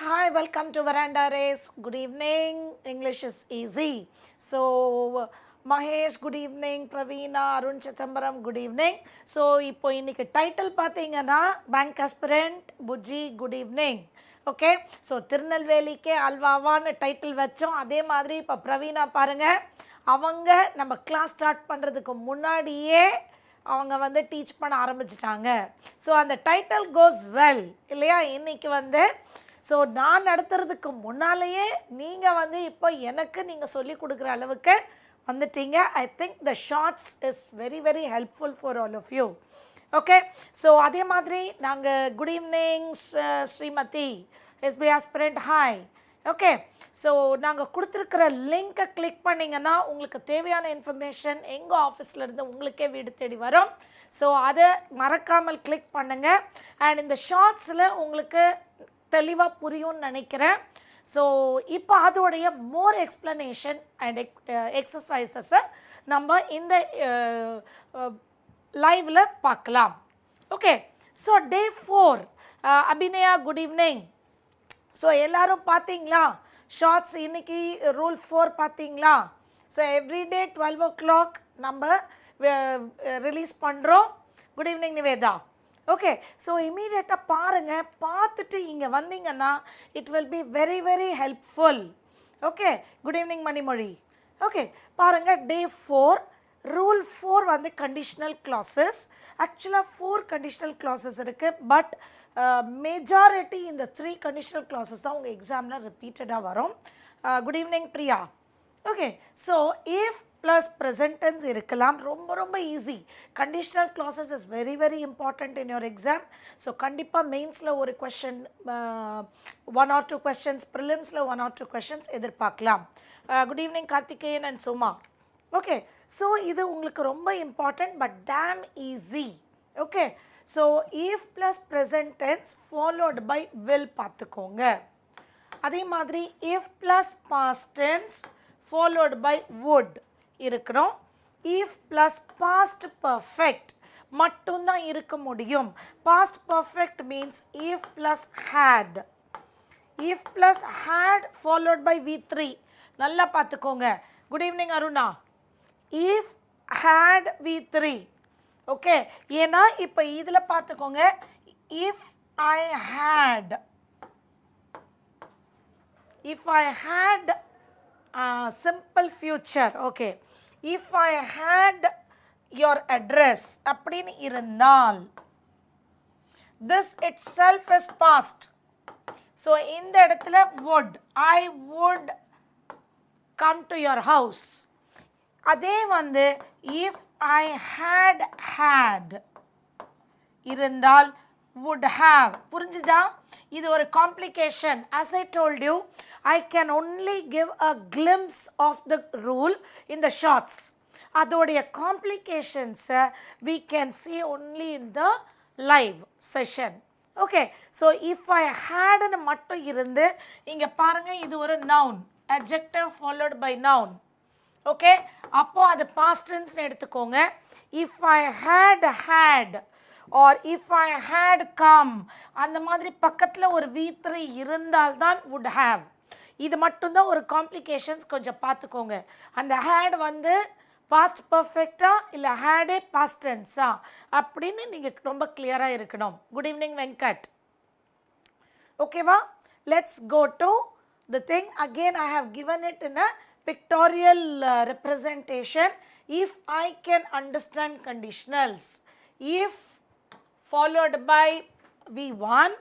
Hi, welcome to Veranda Race. Good evening. English is easy. So, Mahesh, good evening. Praveena, Arun Chithambaram, good evening. So, இப்போ இன்னைக்கு title பார்த்தீங்கன்னா bank aspirant Puji good evening. Okay, so திருநெல்வேலிக்கே அல்வாவான்னு title வச்சோம். அதே மாதிரி இப்போ பிரவீனா பாருங்கள், அவங்க நம்ம கிளாஸ் ஸ்டார்ட் பண்ணுறதுக்கு முன்னாடியே அவங்க வந்து டீச் பண்ண ஆரம்பிச்சிட்டாங்க. ஸோ அந்த டைட்டில் கோஸ் வெல் இல்லையா? இன்றைக்கி வந்து ஸோ நான் நடத்துறதுக்கு முன்னாலேயே நீங்கள் வந்து இப்போ எனக்கு நீங்கள் சொல்லி கொடுக்குற அளவுக்கு வந்துட்டீங்க. I think the shorts is very very helpful for all of you. Okay, so அதே மாதிரி நாங்கள் good evening Shrimati SP aspirant hi. Okay, so நாங்கள் கொடுத்துருக்கிற லிங்க்கை கிளிக் பண்ணிங்கன்னா உங்களுக்கு தேவையான இன்ஃபர்மேஷன் எங்கள் ஆஃபீஸ்லேருந்து உங்களுக்கே வீடு தேடி வரும். ஸோ அதை மறக்காமல் கிளிக் பண்ணுங்கள். அண்ட் இந்த ஷார்ட்ஸில் உங்களுக்கு தெளிவாக புரியும்னு நினைக்கிறேன். ஸோ இப்போ அதோடைய மோர் எக்ஸ்ப்ளனேஷன் அண்ட் எக்ஸசைசஸை நம்ம இந்த லைவில் பார்க்கலாம். Okay, so day 4 Abhinaya good evening. So எல்லோரும் பார்த்தீங்களா ஷார்ட்ஸ்? இன்றைக்கி ரூல் 4 பார்த்தீங்களா? ஸோ எவ்ரிடே 12 o'clock நம்ம ரிலீஸ் பண்ணுறோம். Good evening Nivetha. Okay, so இமீடியட்டாக பாருங்கள், பார்த்துட்டு இங்கே வந்தீங்கன்னா it will be very very helpful. Okay, good evening Manimozhi. Okay, பாருங்கள் டே 4 ரூல் 4 வந்து கண்டிஷனல் கிளாஸஸ். ஆக்சுவலாக 4 கண்டிஷனல் கிளாஸஸ் இருக்குது. பட் மெஜாரிட்டி இந்த 3 கண்டிஷனல் கிளாஸஸ் தான் உங்கள் எக்ஸாமில் ரிப்பீட்டடாக வரும். Good evening Priya. Okay, so if plus present tense இருக்கலாம். ரொம்ப ரொம்ப easy. Conditional clauses is very very important in your exam. So கண்டிப்பாக மெயின்ஸில் ஒரு கொஷின் 1 or 2 questions, ப்ரிலிம்ஸில் 1 or 2 questions எதிர்பார்க்கலாம். Good evening Karthikeyan and Suma. Okay, so இது உங்களுக்கு ரொம்ப important but damn easy. Okay, so if plus present tense followed by will பார்த்துக்கோங்க. அதே மாதிரி if plus past tense followed by would இருக்கணும். இஃப் ப்ளஸ் பாஸ்ட் பர்ஃபெக்ட் மட்டும்தான் இருக்க முடியும். Past perfect means if plus had. If plus had followed by V3. நல்லா பார்த்துக்கோங்க. Good evening Aruna. If had V3. Okay, ஏன்னா இப்போ இதில் பார்த்துக்கோங்க, if I had, if I had simple future. Okay, if I had your address அப்படின்னு இருந்தால் this itself is past. So இந்த இடத்துல would, I would come to your house. அதே வந்து if I had இருந்தால் would have. புரிஞ்சுதா? இது ஒரு complication. as I told you, I can only give a glimpse of the rule in the shorts. அதோடைய காம்ப்ளிகேஷன்ஸை we can see only in the live session. Okay, so if I had ன்னு மட்டும் இருந்து இங்கே பாருங்கள், இது ஒரு noun, adjective followed by noun. Okay, அப்போ அது past tense எடுத்துக்கோங்க. if I had or if I had come அந்த மாதிரி பக்கத்தில் ஒரு V3 இருந்தால்தான் would have. இது மட்டும்தான் ஒரு காம்ப்ளிகேஷன்ஸ், கொஞ்சம் பார்த்துக்கோங்க. அந்த ஹேட் வந்து பாஸ்ட் பர்ஃபெக்டா இல்லை ஹேடே பாஸ்ட் டென்ஸா அப்படின்னு நீங்கள் ரொம்ப கிளியராக இருக்கணும். Good evening Venkat. ஓகேவா, let's go to the thing. Again I have given it in a pictorial representation. If I can understand கண்டிஷனல்ஸ், if followed by V1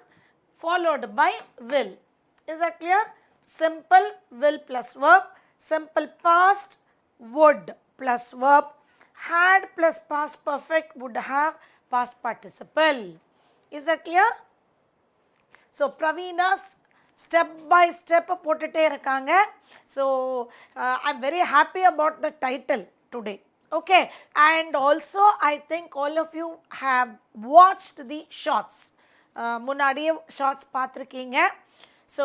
followed by will. Is that clear? Simple will plus verb, simple past would plus verb, had plus past perfect would have past participle. Is that clear? So Praveena's step by step போட்டுட்டே இருக்காங்க. So I'm very happy about the title today. Okay, and also I think all of you have watched the shots. முன்னாடியே shorts பார்த்துருக்கீங்க. So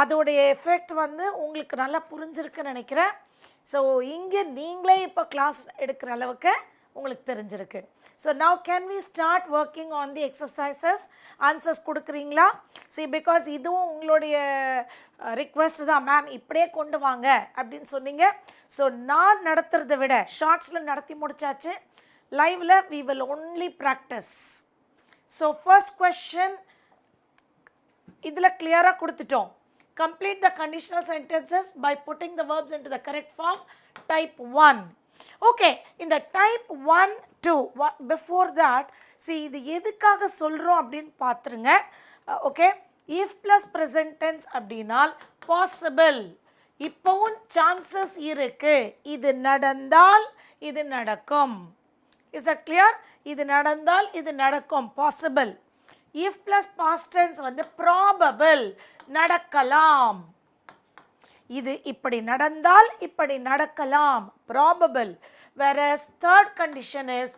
அதோடைய effect வந்து உங்களுக்கு நல்லா புரிஞ்சிருக்குன்னு நினைக்கிறேன். So இங்கே நீங்களே இப்போ கிளாஸ் எடுக்கிற அளவுக்கு உங்களுக்கு தெரிஞ்சிருக்கு. So now can we start working on the exercises? Answers கொடுக்குறீங்களா? சி பிகாஸ் இதுவும் உங்களுடைய ரிக்வெஸ்ட் தான், மேம் இப்படியே கொண்டு வாங்க அப்படின்னு சொன்னீங்க. ஸோ நான் நடத்துறதை விட ஷார்ட்ஸில் நடத்தி முடிச்சாச்சு. லைவில் we will only practice. So first question இதில் கிளியராக கொடுத்துட்டோம். Complete the conditional sentences by putting the verbs into the correct form. Type 1. Okay, in the type 1, 2, before that, see இது எதுக்காக சொல்கிறோம் அப்படின்னு பார்த்துருங்க. Okay, if plus present tense அப்படின்னால் possible, இப்போவும் சான்சஸ் இருக்கு, இது நடந்தால் இது நடக்கும். Is that clear? இது நடந்தால் இது நடக்கும், possible. if plus past tense வந்து probable, நடக்கலாம். இது இப்படி நடந்தால் இப்படி நடக்கலாம், probable. whereas third condition is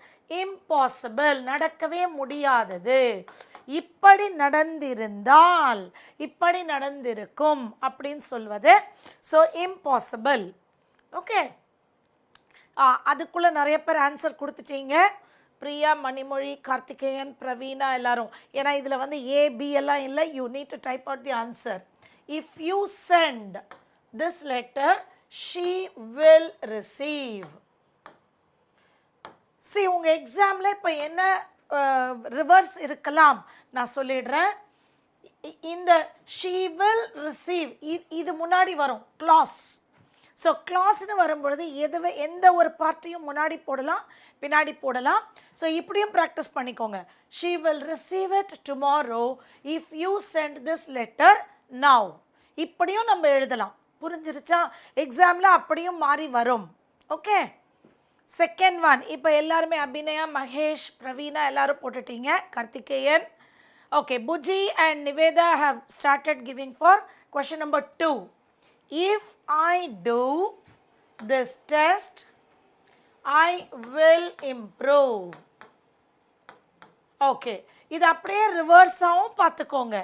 impossible, நடக்கவே முடியாதது. இப்படி நடந்திருந்தால் இப்படி நடந்திருக்கும் அப்படின்னு சொல்வது so impossible. ஓகே, அதுக்குள்ள நிறைய பேர் ஆன்சர் கொடுத்துட்டீங்க. பிரியா, மணிமொழி, கார்த்திகேயன், பிரவீனா எல்லாரும். ஏன்னா இதில் வந்து ஏ பி எல்லாம் இல்லை. You need to type out the answer. If you send this letter she will receive. See உங்கள் எக்ஸாமில் இப்போ என்ன ரிவர்ஸ் இருக்கலாம் நான் சொல்லிடுறேன். இந்த ஷீ வில் ரிசீவ் இது முன்னாடி வரும் கிளாஸ். ஸோ கிளாஸ்னு வரும்பொழுது எந்த ஒரு பார்ட்டியும் முன்னாடி போடலாம் பின்னாடி போடலாம். ஸோ இப்படியும் ப்ராக்டிஸ் பண்ணிக்கோங்க. She will receive it tomorrow if you send this letter now. இப்படியும் நம்ம எழுதலாம். புரிஞ்சிருச்சா? எக்ஸாமில் அப்படியும் மாறி வரும். Okay, second one. இப்போ எல்லாருமே அபிநயா, மகேஷ், பிரவீனா எல்லாரும் போட்டுட்டீங்க. Karthikeyan. Okay, Puji and Nivetha have started giving for question number 2. If I do this test, I will improve. Okay, இது அப்படியே ரிவர்ஸாகவும் பார்த்துக்கோங்க.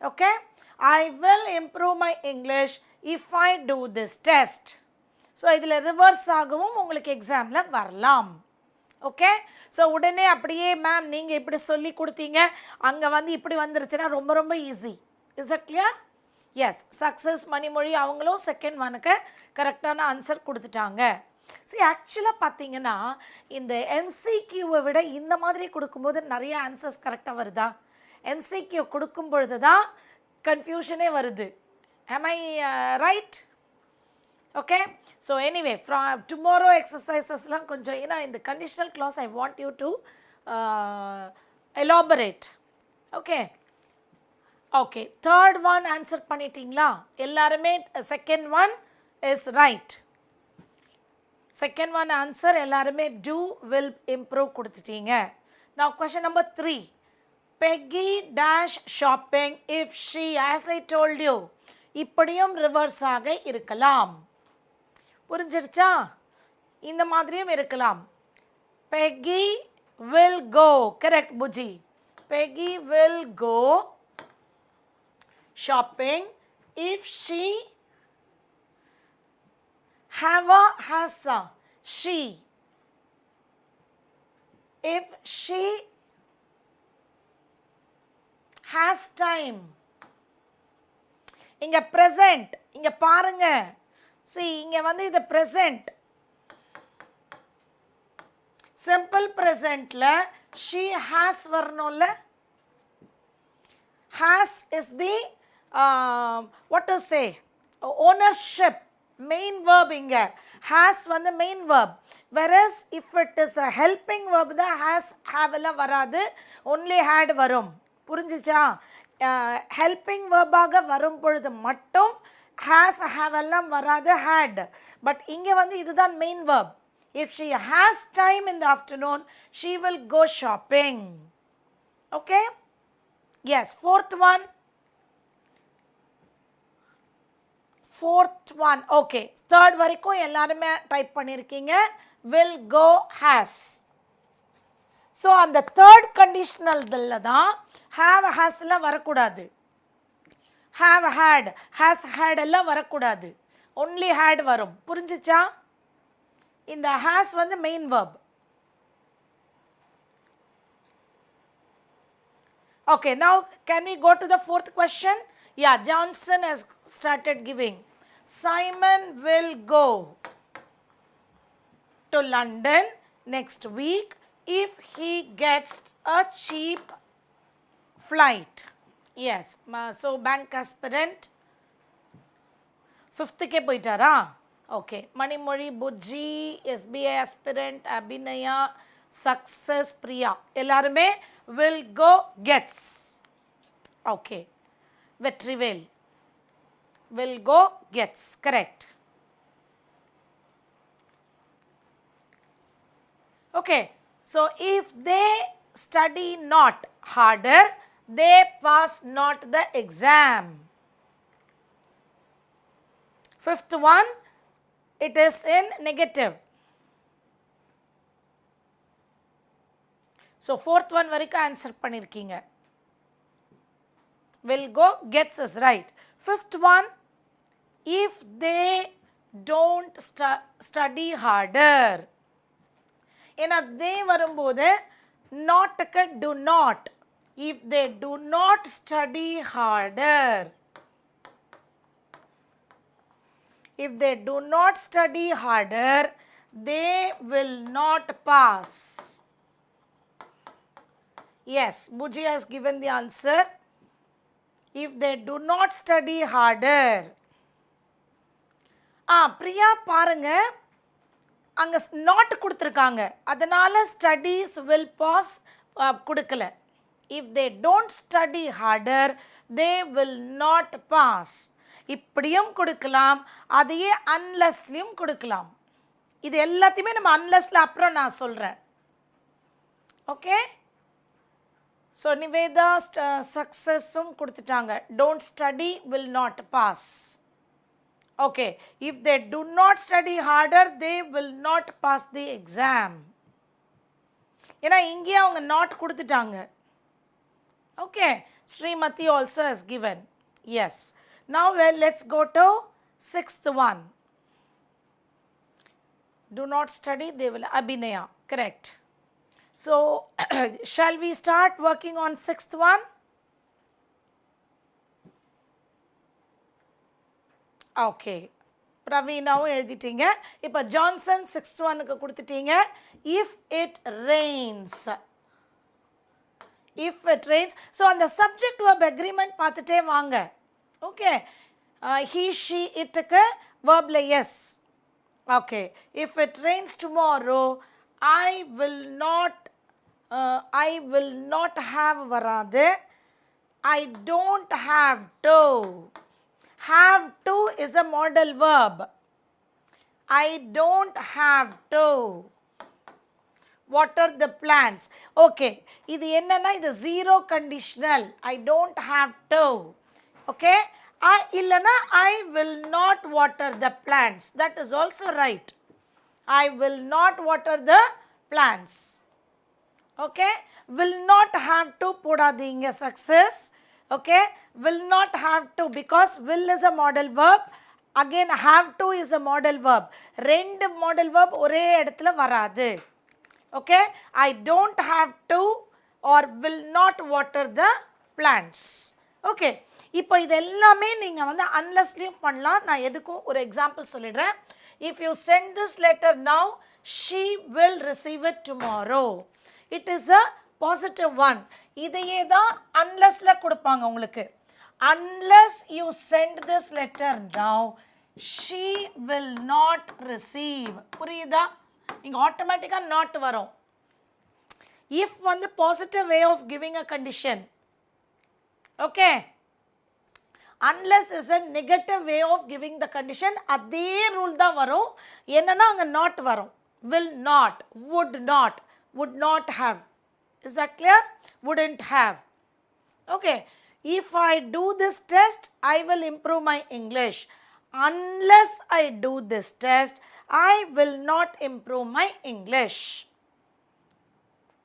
Okay, I will improve my English if I do this test. So இதில் reverse ஆகவும் உங்களுக்கு எக்ஸாமில் வரலாம். ஓகே, ஸோ உடனே அப்படியே மேம் நீங்கள் இப்படி சொல்லி கொடுத்தீங்க அங்கே வந்து இப்படி வந்துருச்சுன்னா ரொம்ப ரொம்ப easy. Is it clear? Yes, Success Manimozhi அவங்களும் செகண்ட் ஒனுக்கு கரெக்டான ஆன்சர் கொடுத்துட்டாங்க. சரி, ஆக்சுவலாக பார்த்தீங்கன்னா இந்த எம்சிக்யூவை விட இந்த மாதிரி கொடுக்கும்போது நிறைய ஆன்சர்ஸ் கரெக்டாக வருதா? எம்சிக்யூ கொடுக்கும் பொழுது தான் கன்ஃபியூஷனே வருது. am I right? Okay, so anyway from tomorrow எக்ஸசைசஸ்லாம் கொஞ்சம், ஏன்னா இந்த conditional clause I want you to elaborate. Okay okay, third one answer பண்ணிட்டீங்களா எல்லாருமே? Second one is right. Second one answer எல்லாருமே டூ வில் இம்ப்ரூவ் கொடுத்துட்டீங்க. நான் question number 3. Peggy dash shopping if she, as I told you, இப்படியும் ரிவர்ஸாக இருக்கலாம். புரிஞ்சிருச்சா? இந்த மாதிரியும் இருக்கலாம். Peggy will go, correct Puji. Peggy will go shopping if she has a she, if she has time. இங்க present, இங்க பாருங்க. see இங்க வந்து இது present, simple presentல she has வரணும்ல. has is the what to say, ownership, main verb. இங்க has வந்து main verb, whereas if it is a helping verb the has have எல்லாம் வராது, only had வரும். புரிஞ்சுச்சா? helping verb ஆக வரும் பொழுது மட்டும் has have எல்லாம் வராது, had. but இங்க வந்து இதுதான் main verb. if she has time in the afternoon she will go shopping. okay, yes. fourth one. Okay, third வரைக்கும் எல்லாருமே டைப் பண்ணியிருக்கீங்க. will go has. ஸோ அந்த தேர்ட் கண்டிஷனல்ல தான் have hasலாம் வரக்கூடாது. have had, has had எல்லாம் வரக்கூடாது, only had வரும். புரிஞ்சிச்சா? இந்த has வந்து main verb, Okay, now can we go to the fourth question? Yeah, Johnson has started giving. Simon will go to London next week if he gets a cheap flight. Yes, so bank aspirant ஃபிஃப்த்துக்கே போயிட்டாரா? ஓகே. Manimozhi, Pujji, SBI aspirant, Abhinaya, Success, Priya எல்லாருமே will go gets. ஓகே. Vetrivel will go gets. Correct. Okay. So if they study not harder, they pass not the exam. Fifth one, it is in negative. So fourth one வரைக்கும் answer பண்ணிருக்கீங்க. Will go gets is right. Fifth one, if they don't study harder. ஏன்னா they வரும்போது notக்கு do not. If they do not study harder. If they do not study harder, they will not pass. Yes, Buji has given the answer. If they do not study harder. Priya பாருங்க, அங்க not கொடுத்திருக்காங்க, அதனால studies will pass கொடுக்கல. If they don't study harder, they will not pass. இப்படியும் கொடுக்கலாம், அதையே unlessலையும் கொடுக்கலாம். இது எல்லாத்தையுமே நம்ம unlessல அப்புறம் நான் சொல்கிறேன். ஓகே. ஸோ நிவேதா சக்ஸஸும் கொடுத்துட்டாங்க. Don't study will not pass. Okay. If they do not study harder, they will not pass the exam. ஏன்னா இங்கேயே அவங்க நாட் கொடுத்துட்டாங்க. Okay. Shrimati also has given. Yes. Now let's go to sixth one. Do not study, they will. Abhinaya, correct. So shall we start working on sixth one? Okay. பிரவீனாவும் எழுதிட்டீங்க. இப்போ Johnson sixth ஒனுக்கு கொடுத்துட்டீங்க. If it Reigns. If it rains. So அந்த subject verb agreement பார்த்துட்டே வாங்க. Okay. he, she, itக்கு verbல yes. Okay. If it rains tomorrow, I will not have வராது. I don't have to. Have to is a modal verb. I don't have to water the plants. Okay. இது என்னன்னா இது zero conditional. I don't have to. Okay. இல்லைனா I will not water the plants. That is also right. I will not water the plants. Okay. Will not have to போடாதீங்க success. Okay. Will not have to because will is a modal verb. Again have to is a modal verb. ரெண்டு modal verb ஒரே இடத்துல வராது. Okay. I don't have to or will not water the plants. Okay. இப்போ இது எல்லாமே நீங்கள் வந்து அன்லெஸ்லையும் பண்ணலாம். நான் எதுக்கும் ஒரு எக்ஸாம்பிள் சொல்லிடுறேன். If you send this letter now, she will receive it tomorrow. It is a positive one. இதையே தான் அன்லெஸ்ல கொடுப்பாங்க உங்களுக்கு. Unless you send this letter now, she will not receive. புரியுதா? இங்கே ஆட்டோமேட்டிக்காக நாட் வரும். இஃப் வந்து positive way of giving a condition. Okay. Unless is a negative way of giving the condition. அதே ரூல் தான் வரும். என்னன்னா அங்கே நாட் வரும். Will not, would not have. Is that clear? Wouldn't have. Okay. If I do this test, I will improve my English. Unless I do this test, I will not improve my English.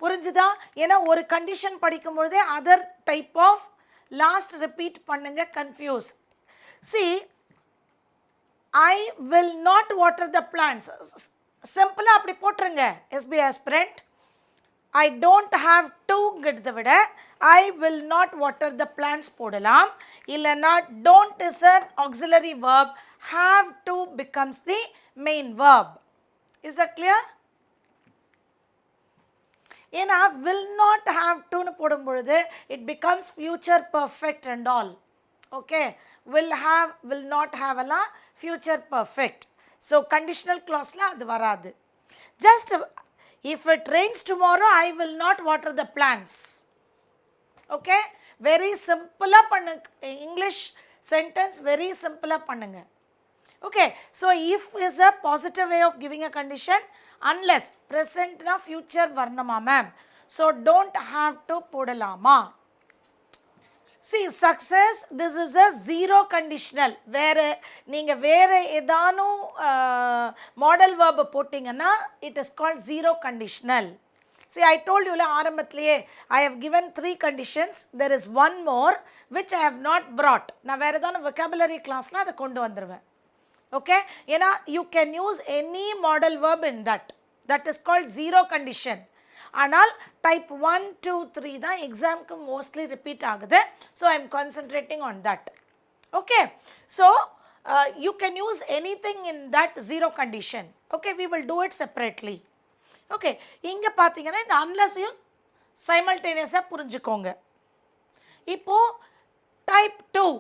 புரிஞ்சுதா? ஏன்னா ஒரு condition படிக்கும்பொழுதே other type of last repeat பண்ணுங்க, confuse. See, I will not water the plants. சிம்பிளாக அப்படி போட்டுருங்க. SBI aspirant, I don't have டுங்கிறத விட I will not water the plants போடலாம். இல்லைன்னா don't is an auxiliary verb, have to becomes the main verb. Is that clear? ஏன்னா will not have toன்னு போடும்பொழுது it becomes future perfect and all. Okay, will have, will not have எல்லாம் future perfect. So conditional clauseல அது வராது. Just if it rains tomorrow I will not water the plants. Okay, very simple பண்ணு English sentence, very simple பண்ணுங்க. Okay, so if is a positive way of giving a condition, unless present na future varnama ma'am, so don't have to podalama. See, success, this is a zero conditional. Where neenga vera edanu model verb pottingana, it is called zero conditional. See, I told you la ஆரம்பத்திலேயே I have given 3 conditions. There is one more which I have not brought. நான் வேற ஏதாவது vocabulary classல அதை கொண்டு வந்துருவேன். Okay, ஏன்னா you can use any model verb in that. That is called zero condition. ஆனால் type 1, 2, 3 தான் எக்ஸாம்க்கு mostly repeat ஆகுது. So I am concentrating on that. Okay, so you can use anything in that zero condition. Okay, we will do it separately. Okay, இங்க பார்த்தீங்கன்னா இந்த unless-ஐயும் simultaneous-ஆ புரிஞ்சுக்கோங்க. இப்போ type 2,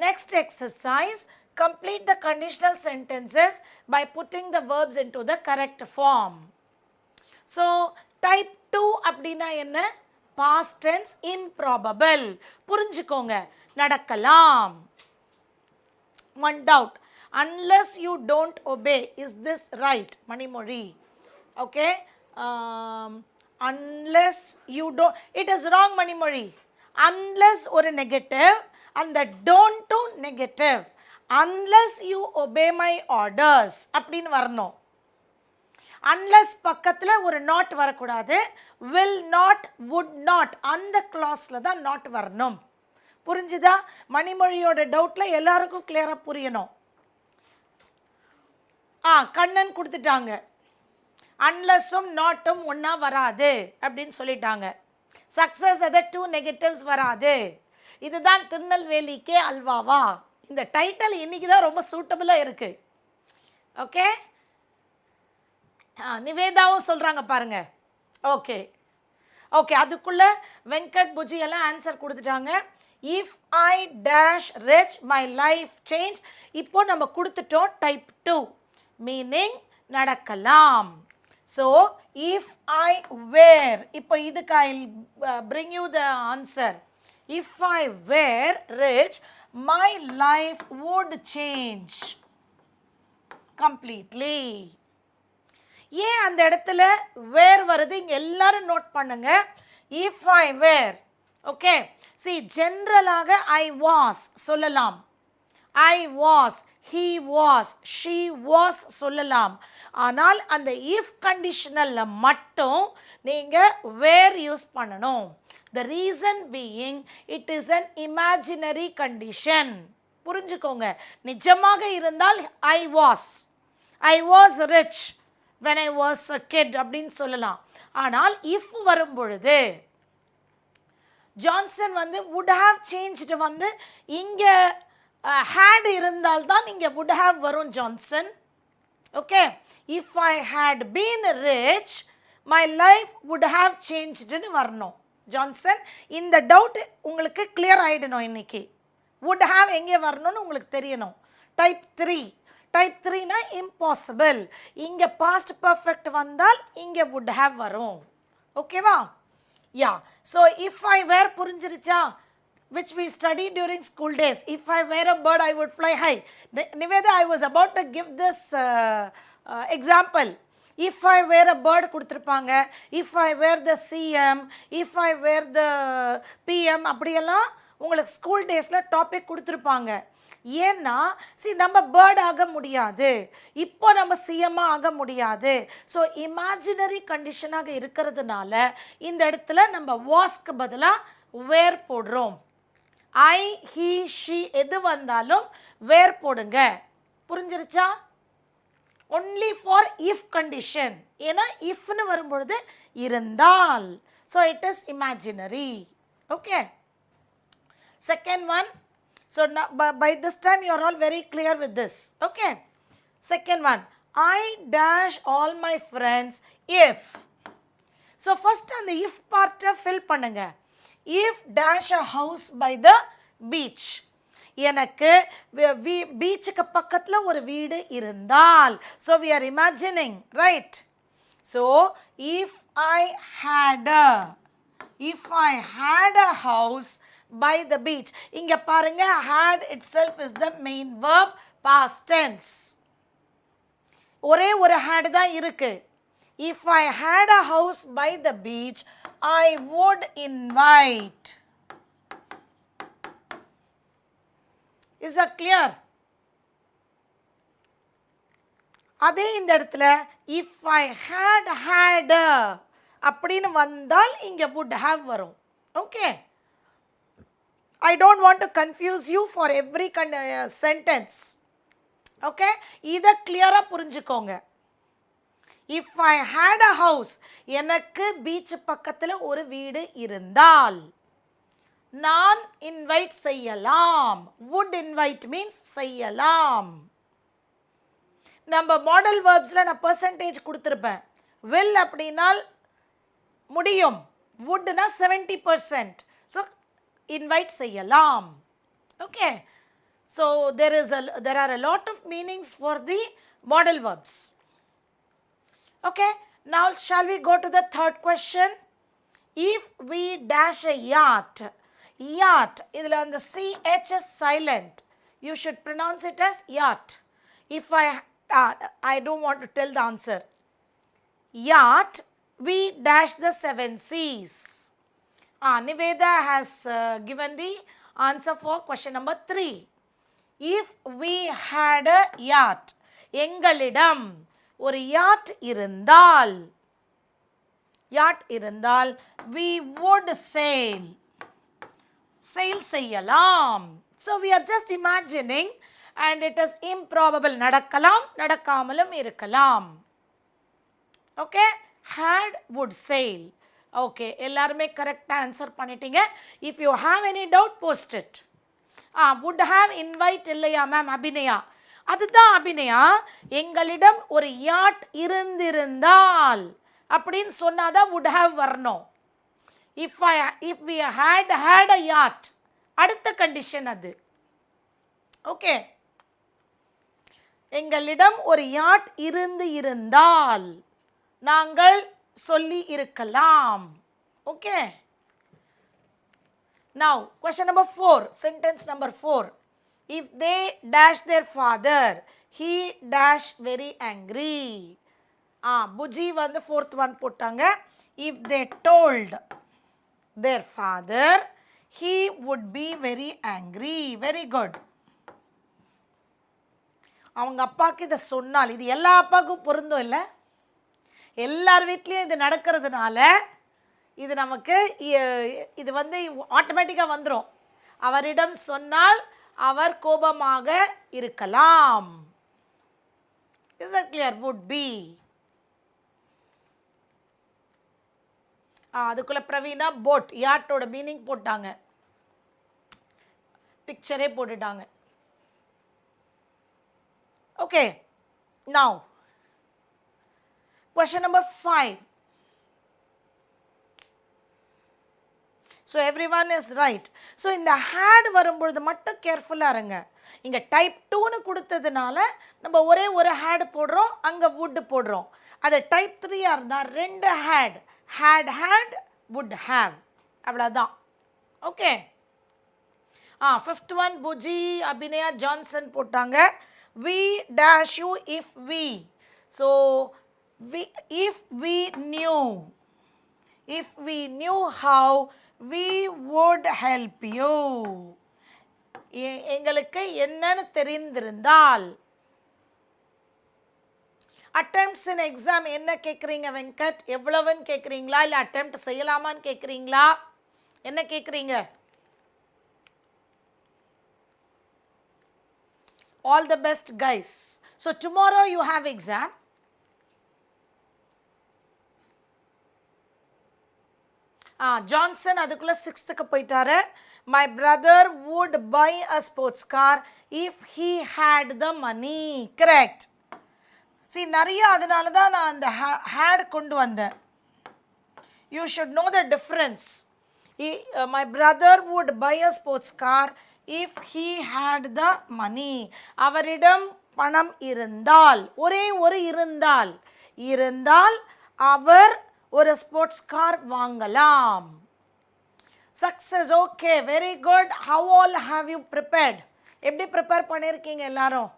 next exercise, complete the conditional sentences by putting the verbs into the correct form. So type 2 அப்படினா என்ன? Past tense improbable. புரிஞ்சுக்கோங்க, நடக்கலாம். One doubt, unless you don't obey, is this right? Manimori. Okay, unless you don't, it is wrong Manimori. Unless ஒரு negative and the don't to negative. Unless you obey my orders அப்படின்னு வரணும். Unless பக்கத்தில் ஒரு not வரக்கூடாது. will not, would not, அந்த clauseல தான் not வரணும். புரிஞ்சுதா? மணிமொழியோட டவுட்ல எல்லாருக்கும் கிளியரா புரியணும். கண்ணன் கொடுத்துட்டாங்க. அன்லெஸ்ஸும் நாட்டும் ஒன்றா வராது அப்படின்னு சொல்லிட்டாங்க. சக்ஸஸ் அதை 2 நெகட்டிவ்ஸ் வராது. இதுதான் திருநெல்வேலிக்கே அல்வாவா? இந்த டைட்டில் இன்னைக்கு தான் ரொம்ப சூட்டபிளாக இருக்கு. ஓகே, நிவேதாவும் சொல்கிறாங்க பாருங்க. ஓகே ஓகே, அதுக்குள்ள வெங்கட் புஜி எல்லாம் ஆன்சர் கொடுத்துட்டாங்க. If I dash reach my life change. இப்போ நம்ம கொடுத்துட்டோம் டைப் 2, மீனிங் நடக்கலாம். ஸோ இஃப் ஐ வேர், இப்போ இதுக்கு I bring you the answer. If I were reach my life would change completely. ஏன் அந்த இடத்துல வேர் வருது? இங்க எல்லாரும் நோட் பண்ணுங்க. if I were, okay, see, ஜெனரலாக I was சொல்லலாம். I was, he was, she was சொல்லலாம். ஆனால் அந்த if conditionalல மட்டும் நீங்க were யூஸ் பண்ணணும். The reason being, it is an imaginary condition. புரிஞ்சுக்கோங்க, நிஜமாக இருந்தால் I was rich when I was a kid அப்படின்னு சொல்லலாம். ஆனால் if வரும் பொழுது ஜான்சன் வந்து would have changed வந்து இங்க had இருந்தால் தான் இங்க would have வரும் Johnson. Okay, if I had been rich my life would have changed ன்னு வரணும். ஜான்சன், இந்த டவுட் உங்களுக்கு கிளியர் ஆகிடணும். இன்னைக்கு would have எங்கே வரணும்னு உங்களுக்கு தெரியணும். டைப் 3, டைப் 3னா இம்பாசிபிள். இங்கே பாஸ்ட் பர்ஃபெக்ட் வந்தால் இங்கே would have வரும். ஓகேவா? Yeah, so if I were புரிஞ்சிருச்சா? which we studied during school days. If I were a bird I would fly high. Niveda, I was about to give this example. If I were a bird கொடுத்துருப்பாங்க. if I were the CM, if I were the PM, அப்படியெல்லாம் உங்களுக்கு school டேஸில் topic கொடுத்துருப்பாங்க. ஏன்னா நம்ம bird ஆக முடியாது, இப்போ நம்ம சிஎம்மாக ஆக முடியாது. ஸோ இமேஜினரி கண்டிஷனாக இருக்கிறதுனால இந்த இடத்துல நம்ம வாஸ்க்கு பதிலாக வேர் போடுறோம். ஐ, ஹி, ஷி எது வந்தாலும் வேர் போடுங்க. புரிஞ்சிருச்சா? Only for if condition. ஏன்னா இஃப்னு வரும்பொழுது இருந்தால், So it is imaginary. Okay. Second one. So now, by this time you are all very clear with this. Okay. Second one. I dash all my friends if. So first அந்த if part fill பண்ணுங்க. If dash a house by the beach. எனக்கு பீச்சுக்கு பக்கத்தில் ஒரு வீடு இருந்தால். So we are imagining, right? So if I had a house by the beach. இங்க பாருங்க had itself is the main verb, past tense. ஒரே ஒரு had தான் இருக்கு. If I had a house by the beach, I would invite. Is that clear? அதே இந்த இடத்துல if I had அப்படின்னு வந்தால் இங்க would have வரும். Okay. I don't want to confuse you for every sentence. Okay. இதை கிளியரா புரிஞ்சுக்கோங்க. If I had a house, எனக்கு பீச் பக்கத்தில் ஒரு வீடு இருந்தால் நான் இன்வைட் செய்யலாம். would invite means செய்யலாம். நம்ம மாடல் வேர்ப்ஸில் நான் பெர்சன்டேஜ் கொடுத்துருப்பேன். will அப்படின்னால் முடியும், would-னா 70%. ஸோ இன்வைட் செய்யலாம். Okay. So there are a lot of meanings for the model verbs. Okay. Now shall we go to the third question? If we dash a yacht. Yacht, இதில் அந்த CH is silent. You should pronounce it as yacht. If I don't want to tell the answer. Yacht, we dash the 7 seas. Niveda has given the answer for question number 3. If we had a yacht, எங்களிடம் ஒரு yacht இருந்தால் we would sail செய்யலாம். So we are just imagining and it is improbable. நடக்கலாம், நடக்காமலும் இருக்கலாம். Okay. Had, would sail. Okay. எல்லாருமே கரெக்டாக answer பண்ணிட்டீங்க. If you have any doubt, post it. would have invite இல்லையா மேம்? அபிநயா, அதுதான் அபிநயா. எங்களிடம் ஒரு யாட் இருந்திருந்தால் அப்படின்னு சொன்னாதான் would have வரணும். If we had a yacht, அடுத்த கண்டிஷன் அது. ஓகே. எங்களிடம் ஒரு யாட் இருந்தால் நாங்கள் சொல்லி இருக்கலாம். Okay. Now question number 4, sentence number 4. If they dash their father, he dash very angry. Buji வந்து fourth one போட்டாங்க. If they told their father, he would be very angry. Very good. அவங்க அப்பாவுக்கு இதை சொன்னால், இது எல்லா அப்பாவுக்கும் பொருந்தும் இல்லை? எல்லார் வீட்லேயும் இது நடக்கிறதுனால இது நமக்கு இது வந்து ஆட்டோமேட்டிக்காக வந்துடும். அவரிடம் சொன்னால் அவர் கோபமாக இருக்கலாம். Is that clear? Would be. அதுக்குள்ள பிரவீனா போட் யாட்டோட மீனிங் போட்டாங்க, பிக்சரே போட்டுட்டாங்க. Okay. Now question number 5. So everyone is right. So இந்த had வரும்பொழுது மட்டும் கேர்ஃபுல்லாக இருங்க. இங்கே டைப் 2ன்னு கொடுத்ததுனால நம்ம ஒரே ஒரு had போடுறோம், அங்கே would போடுறோம். அது டைப் 3 இருந்தால் 2 had would have, அவ்வளோதான். ஓகே. Fifth one Puji Abhinaya Johnson போட்டாங்க. we dash you if we. So if we knew how, we would help you. எங்களுக்கு என்னன்னு தெரிந்திருந்தால். அட்டெம்ப்ட்ஸ் இன் எக்ஸாம் என்ன கேட்குறீங்க வெங்கட்? எவ்வளவுன்னு கேட்குறீங்களா, இல்லை அட்டெம்ப்ட் செய்யலாமான்னு கேட்குறீங்களா, என்ன கேட்குறீங்க? All the best guys. So tomorrow you have exam. Johnson அதுக்குள்ளே 6th போயிட்டாரு. My brother would buy a sports car if he had the money. Correct. See, நிறைய அதனால தான் நான் அந்த ஹேட் கொண்டு வந்தேன். You should know the difference. My brother would buy a sports car if he had the money. அவரிடம் பணம் இருந்தால், ஒரே ஒரு இருந்தால் அவர் ஒரு ஸ்போர்ட்ஸ் கார் வாங்கலாம். Success. Okay, very good. How all have you prepared? எப்படி ப்ரிப்பேர் பண்ணியிருக்கீங்க எல்லாரும்?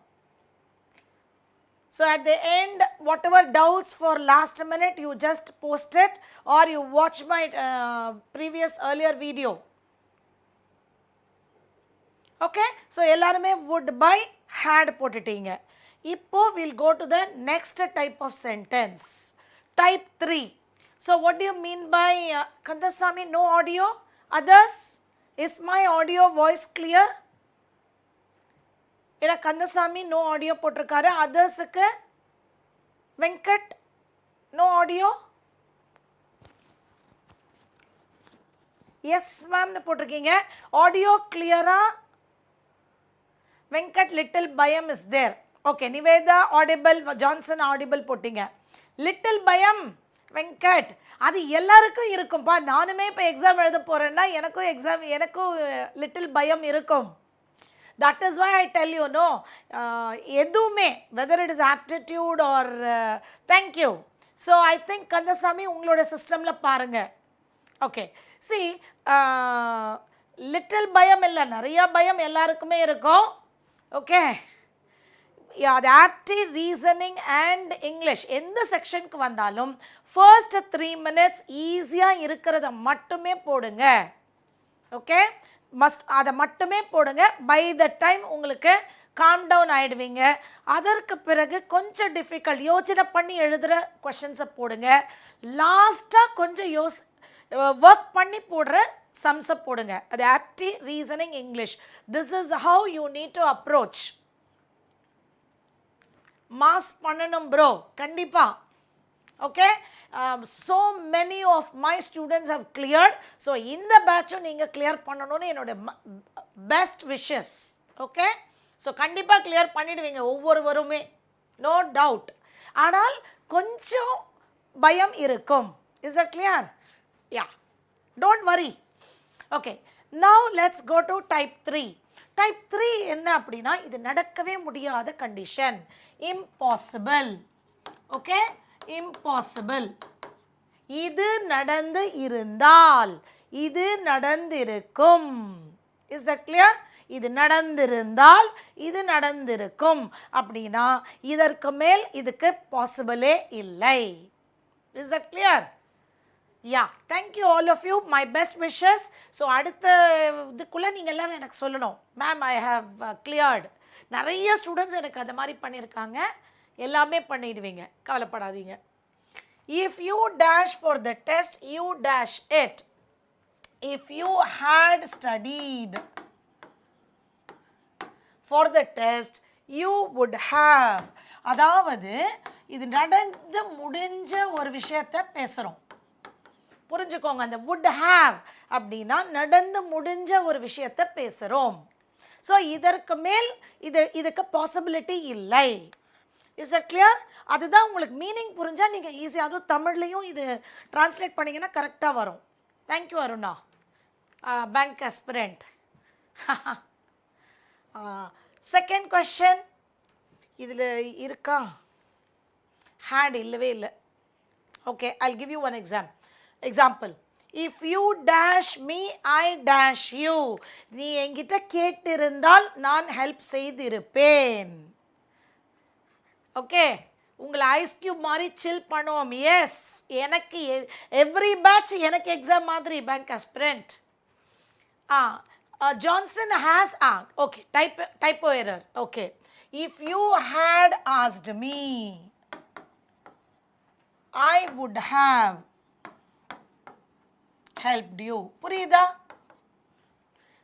So at the end, whatever doubts for last minute, you just post it or you watch my previous earlier video. Okay? So எல்லாருமே would buy had போட்டுட்டீங்க. இப்போ we'll go to the next type of sentence. Type 3. So what do you mean by Kandasamy, no audio? Others? Is my audio voice clear? ஏன்னா Kandasamy no audio போட்டிருக்காரு. அதர்ஸுக்கு Venkat no audio. Yes மேம்னு போட்டிருக்கீங்க. Audio கிளியரா? Venkat little பயம் is there. Okay. Nivetha audible, Johnson audible போட்டிங்க. Little பயம் வெங்கட் அது எல்லாருக்கும் இருக்கும்பா. நானுமே இப்போ எக்ஸாம் எழுத போகிறேன்னா எனக்கும் லிட்டில் பயம் இருக்கும். That is why I tell you, no, எதுவுமே whether it is aptitude or thank you. So I think Kandasamy உங்களோட சிஸ்டமில் பாருங்க. ஓகே. see லிட்டில் பயம் இல்லை, நிறைய பயம் எல்லாருக்குமே இருக்கும். ஓகே. அது ஆப்டி, ரீசனிங் அண்ட் இங்கிலீஷ் எந்த செக்ஷனுக்கு வந்தாலும் ஃபர்ஸ்ட் 3 minutes ஈஸியாக இருக்கிறத மட்டுமே போடுங்க. ஓகே. அதை மட்டுமே போடுங்க. பை த டைம் உங்களுக்கு காம் டவுன் ஆகிடுவீங்க. அதற்கு பிறகு கொஞ்சம் டிஃபிகல்ட் யோசனை பண்ணி எழுதுகிற கொஷின்ஸை போடுங்க. லாஸ்ட்டாக கொஞ்சம் ஒர்க் பண்ணி போடுற சம்ஸை போடுங்க. அது apti, reasoning, English. This is how you need to approach. Mass பண்ணணும் ப்ரோ, கண்டிப்பாக. Okay. so many of my students have cleared. so இந்த பேட்சும் நீங்கள் கிளியர் பண்ணணும்னு என்னோட பெஸ்ட் விஷஸ். ஓகே. ஸோ கண்டிப்பாக கிளியர் பண்ணிடுவீங்க ஒவ்வொருவருமே, நோ டவுட். ஆனால் கொஞ்சம் பயம் இருக்கும். Is that clear? Yeah, don't worry. Okay. Now let's go to type 3. Type 3 என்ன அப்படின்னா, இது நடக்கவே முடியாத கண்டிஷன். இம்பாசிபிள். ஓகே. இம்பாசிபிள். இது நடந்து இருந்தால், இது நடந்திருக்கும். Is that clear? இது நடந்திருந்தால் இது நடந்திருக்கும் அப்படின்னா இதற்கு மேல் இதுக்கு பாசிபிளே இல்லை. Is that clear? Yeah, thank you all of you, my best wishes. So அடுத்த இதுக்குள்ளே நீங்கள் எல்லோரும் எனக்கு சொல்லணும், மேம் ஐ ஹாவ் கிளியர்டு. நிறைய ஸ்டூடெண்ட்ஸ் எனக்கு அது மாதிரி பண்ணியிருக்காங்க. எல்லாமே பண்ணிடுவீங்க, கவலைப்படாதீங்க. If you dash for the test, you dash it. If you had studied for the test, you would have. அதாவது இது நடந்து முடிஞ்ச ஒரு விஷயத்தை பேசுகிறோம், புரிஞ்சுக்கோங்க. அந்த would have அப்படின்னா நடந்து முடிஞ்ச ஒரு விஷயத்தை பேசுகிறோம். ஸோ இதற்கு மேல் இதுக்கு பாசிபிலிட்டி இல்லை. Is that clear? அதுதான் உங்களுக்கு மீனிங் புரிஞ்சால் நீங்கள் ஈஸியாக, அதுவும் தமிழ்லையும் இது ட்ரான்ஸ்லேட் பண்ணிங்கன்னா கரெக்டாக வரும். Thank you Aruna, bank aspirant. Second question இதில் இருக்கா? ஹேட் இல்லவே இல்லை. Okay, I'll give you one example. If you dash me, I dash you. நீ என்கிட்ட கேட்டிருந்தால் நான் ஹெல்ப் செய்திருப்பேன். ஓகே, உங்களை ஐஸ் கியூப் மாதிரி சில் பண்ணுவோம். எஸ், எனக்கு எவ்ரி பேட்ச் எனக்கு எக்ஸாம் மாதிரி bank aspirant. Johnson has okay, typo error. Okay. If you had asked me, I would have helped you. புரியுதா?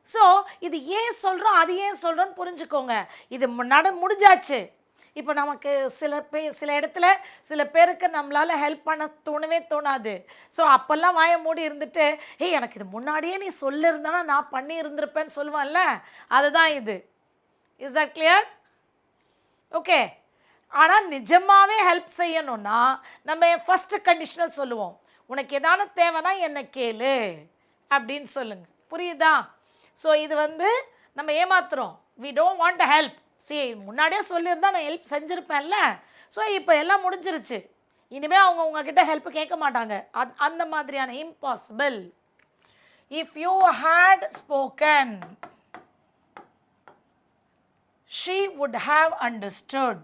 ஸோ இது ஏன் சொல்கிறோம், அது ஏன் சொல்கிறோன்னு புரிஞ்சுக்கோங்க. இது முடிஞ்சாச்சு. இப்போ நமக்கு சில இடத்துல சில பேருக்கு நம்மளால் ஹெல்ப் பண்ண தோணவே தோணாது. ஸோ அப்போல்லாம் வாயை மூடி இருந்துட்டு, ஏய் எனக்கு இது முன்னாடியே நீ சொல்லியிருந்தனா நான் பண்ணி இருந்திருப்பேன்னு சொல்லுவான்ல, அதுதான் இது. Is that clear? ஓகே. ஆனால் நிஜமாகவே ஹெல்ப் செய்யணும்னா நம்ம ஃபஸ்ட்டு கண்டிஷனல் சொல்லுவோம். உனக்கு எதான தேவைன்னா என்னை கேளு அப்படின்னு சொல்லுங்க. புரியுதா? ஸோ இது வந்து நம்ம ஏமாத்துறோம். We don't want to help. சரி முன்னாடியே சொல்லியிருந்தா நான் ஹெல்ப் செஞ்சுருப்பேன்ல. ஸோ இப்போ எல்லாம் முடிஞ்சிருச்சு, இனிமேல் அவங்க உங்ககிட்ட ஹெல்ப் கேட்க மாட்டாங்க. அந்த மாதிரியான impossible. If you had spoken she would have understood.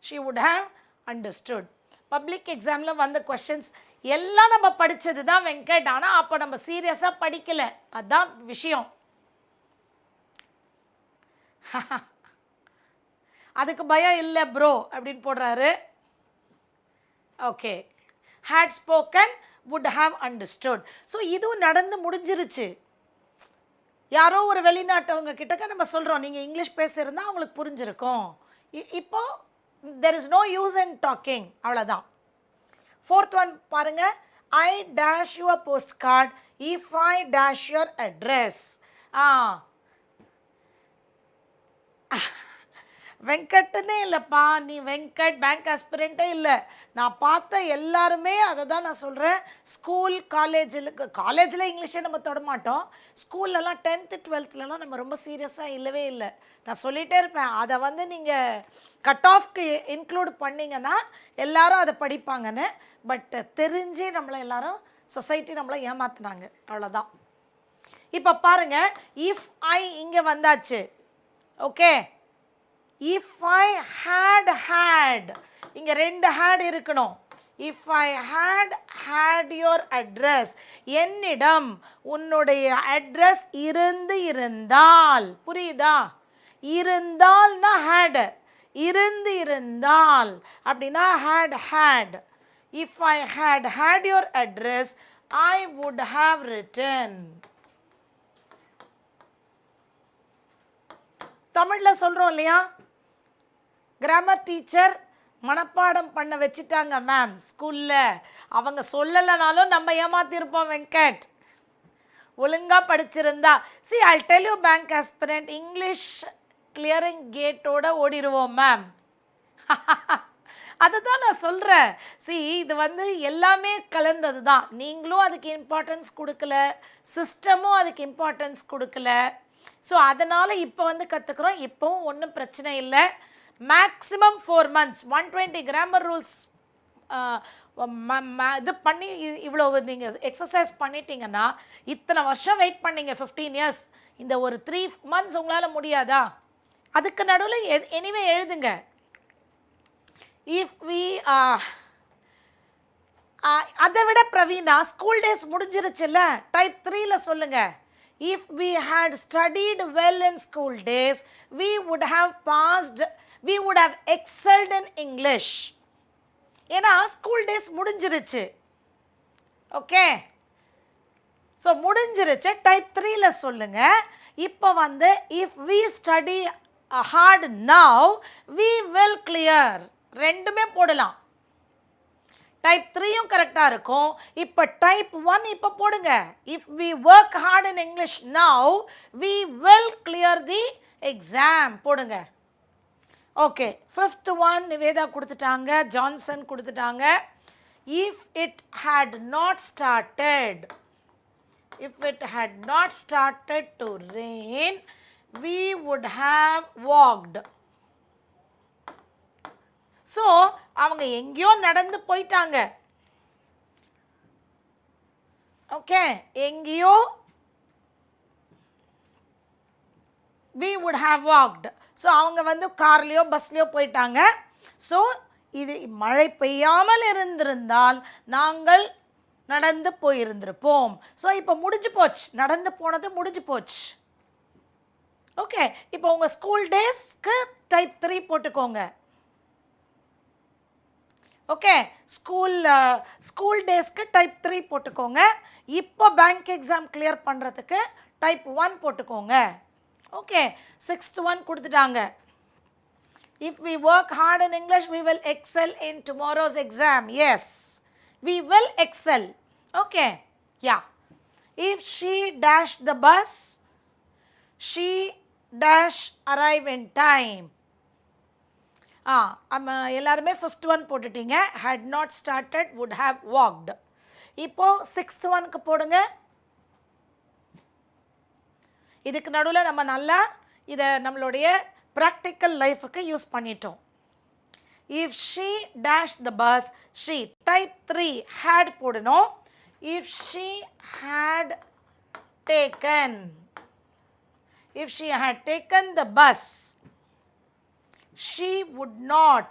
She would have understood. Public எக்ஸாமில் வந்த கொஸ்டின்ஸ் எல்லாம் நம்ம படித்தது தான் வெங்கட். ஆனால் அப்போ நம்ம சீரியஸாக படிக்கலை, அதுதான் விஷயம். அதுக்கு பயம் இல்லை ப்ரோ அப்படின்னு போடுறாரு. Okay, had spoken would have understood. So இதுவும் நடந்து முடிஞ்சிருச்சு. யாரோ ஒரு வெளிநாட்டவங்க கிட்டக்க நம்ம சொல்கிறோம், நீங்கள் இங்கிலீஷ் பேசியிருந்தா அவங்களுக்கு புரிஞ்சிருக்கும். இப்போ there is no use in talking, அவ்வளோதான். ஃபோர்த் ஒன் பாருங்க, I dash your postcard if I dash your address. வெங்கட்னே இல்லைப்பா, நீ வெங்கட் பேங்க் ஆஸ்பிரண்ட்டே இல்லை. நான் பார்த்த எல்லாருமே அதை தான் நான் சொல்கிறேன். ஸ்கூல் காலேஜில் இங்கிலீஷே நம்ம தொட மாட்டோம். ஸ்கூல்லலாம் 10th 12thலலாம் நம்ம ரொம்ப சீரியஸாக இல்லவே இல்லை. நான் சொல்லிகிட்டே இருப்பேன், அதை வந்து நீங்கள் கட் ஆஃப்க்கு இன்க்ளூட் பண்ணிங்கன்னா எல்லாரும் அதை படிப்பாங்கன்னு. பட் தெரிஞ்சு நம்மளை எல்லாரும் சொசைட்டி நம்மளை ஏமாத்துனாங்க, அவ்வளோதான். இப்போ பாருங்கள், இஃப் ஐ இங்கே வந்தாச்சு. ஓகே, if I had இங்க ரெண்டு had இருக்கணும். if I had your address, என்னிடம் உன்னுடைய அட்ரஸ் இருந்தால், புரியுதா? இருந்தால்னா had, இருந்தால் அப்படின்னா had. if I had your address I would have written. தமிழில் சொல்கிறோம் இல்லையா, கிராமர் டீச்சர் மனப்பாடம் பண்ண வச்சுட்டாங்க மேம் ஸ்கூலில். அவங்க சொல்லலைனாலும் நம்ம ஏமாத்திருப்போம் வெங்கட், ஒழுங்காக படிச்சிருந்தா. see I'll tell you bank aspirant English clearing கேட்டோட ஓடிடுவோம் மேம். அதுதான் நான் சொல்கிறேன். see இது வந்து எல்லாமே கலந்தது தான். நீங்களும் அதுக்கு இம்பார்ட்டன்ஸ் கொடுக்கல, சிஸ்டமும் அதுக்கு இம்பார்ட்டன்ஸ் கொடுக்கல. ஸோ அதனால் இப்போ வந்து கற்றுக்குறோம். இப்போவும் ஒன்றும் பிரச்சனை இல்லை. மேக்ஸிமம் 4 months 120 கிராமர் ரூல்ஸ் இது பண்ணி இவ்வளோ நீங்கள் எக்ஸசைஸ் பண்ணிட்டீங்கன்னா, இத்தனை வருஷம் வெயிட் பண்ணீங்க 15 years, இந்த ஒரு 3 months உங்களால் முடியாதா? அதுக்கு நடுவில் எனிவே எழுதுங்க. இஃப் வி அதை விட பிரவீனா ஸ்கூல் டேஸ் முடிஞ்சிருச்சுல்ல, டைப் 3ல் சொல்லுங்கள். If we had studied well in school days, we would have excelled in English. ஏன்னா ஸ்கூல் டேஸ் முடிஞ்சிருச்சு. ஓகே, ஸோ முடிஞ்சிருச்சு. டைப் 3ல் சொல்லுங்க. இப்போ வந்து if we study hard now, we will clear. ரெண்டுமே போடலாம். டைப் 3யும் கரெக்டாக இருக்கும். இப்போ டைப் 1 இப்போ போடுங்க. If we work hard in English now we will clear the exam போடுங்க. ஓகே, 5th one நிவேதா கொடுத்துட்டாங்க, ஜான்சன் கொடுத்துட்டாங்க. If it had not started to rain we would have walked. So அவங்க எங்கேயோ நடந்து போயிட்டாங்க. ஓகே, எங்கேயோ we would have walked. So அவங்க வந்து கார்லேயோ பஸ்லேயோ போயிட்டாங்க. ஸோ இது மழை பெய்யாமல் இருந்திருந்தால் நாங்கள் நடந்து போயிருந்திருப்போம். ஸோ இப்போ முடிஞ்சு போச்சு, நடந்து போனது முடிஞ்சு போச்சு. ஓகே, இப்போ உங்கள் ஸ்கூல் டேஸ்க்கு டைப் 3 போட்டுக்கோங்க. ஓகே, ஸ்கூல் டேஸ்க்கு டைப் 3 போட்டுக்கோங்க. இப்போ பேங்க் எக்ஸாம் கிளியர் பண்ணுறதுக்கு டைப் 1 போட்டுக்கோங்க. ஓகே, 6th one கொடுத்துட்டாங்க. If we work hard in English, we will excel in tomorrow's exam. Yes, we will excel. Okay, yeah. If she dash the bus, she dash arrive in time. எல்லாருமே 5th one போட்டுட்டீங்க. Had not started, would have walked. இப்போ 6th oneக்கு போடுங்க. இதுக்கு நடுவில் நம்ம நல்லா இதை நம்மளுடைய practical லைஃபுக்கு யூஸ் பண்ணிட்டோம். If she dashed the bus, she type 3 had போடணும். If she had taken, if she had taken the bus, she would not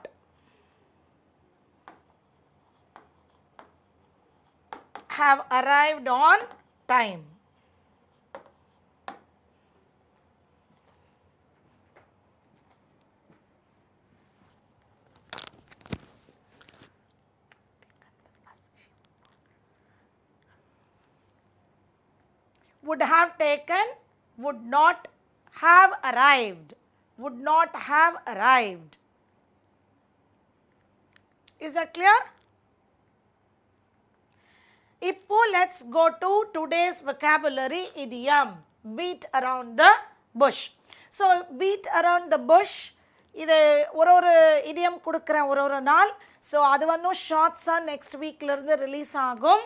have arrived on time. Would have taken, would not have arrived. Would not have arrived. Is that clear? இப்போ let's go to today's vocabulary idiom. Beat around the bush. So beat around the bush, இது ஒரு idiom கொடுக்குறேன் ஒரு நாள். So அது வந்து ஷார்ட்ஸாக next வீக்லேருந்து release ஆகும்.